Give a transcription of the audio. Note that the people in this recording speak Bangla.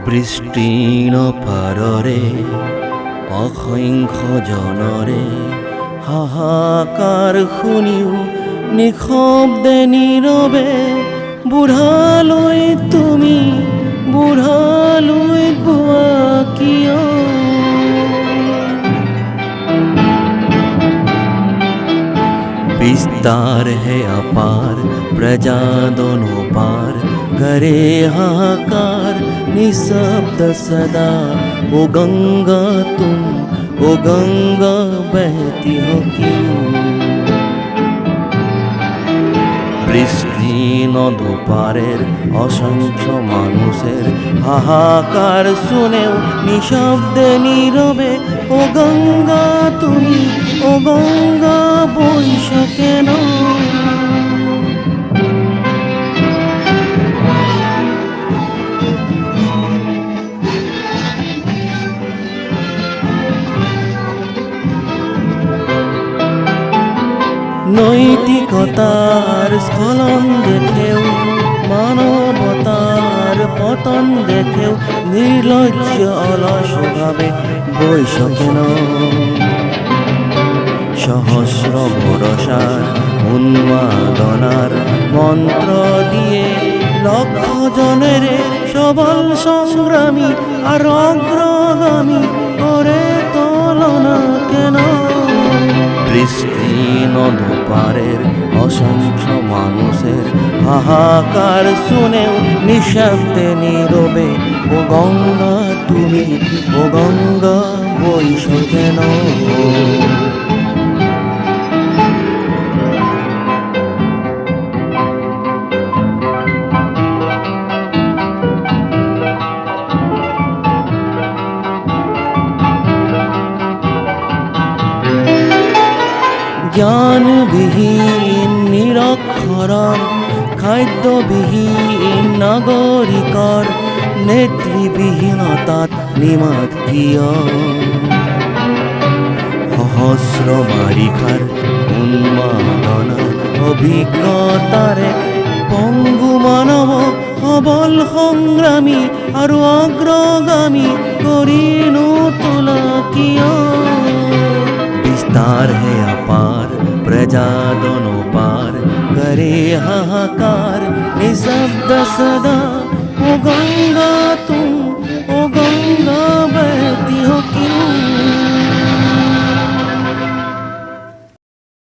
বৃষ্টিন পাৰৰে অসংখ্য জনৰে হাহাকাৰ শুনিও নিশব্দে নীৰৱে বুঢ়ালৈ তুমি বুঢ়ালৈ বোৱা কিয়? विस्तार है अपार प्रजा दोनों पार करे हाहाकार निशब्द सदा। ओ गंगा तुम ओ गंगा बहती हो क्यों? বৃষ্টি নদপারের অসংখ্য মানুষের হাহাকার শুনেও নিঃশব্দে নীরবে ও গঙ্গা তুমি ও গঙ্গা বইস কেন? নৈতিকতার স্খলন দেখেও মানবতার পতন দেখেও নির্লজ্জ অলসভাবে বইস কেন? সহস্র ভরসার উন্মাদনার মন্ত্র দিয়ে লক্ষ জনের সবল সংগ্রামী আর অগ্রগামী করে তুলনা কেন? বৃষ্টি নদপারের অসংখ্য মানুষের হাহাকার শুনেও নিঃশব্দে নীরবে ও গঙ্গা তুমি ও গঙ্গা বইস কেন? জ্ঞানবিহীন নিরক্ষরর খাদ্যবিহীন নাগরিকৰ নেতৃবিহীনতাত নিমাত কিয়? সহস্র বাৰিষাৰ উন্মাদনাৰ অভিজ্ঞতাৰে পংগু মানৱ সবল সংগ্ৰামী আৰু অগ্ৰগামী কৰি নোতোলা কিয়? विस्तार है अपार प्रजा दोनों पार करे हाहाकार निशब्द सदा ओ गंगा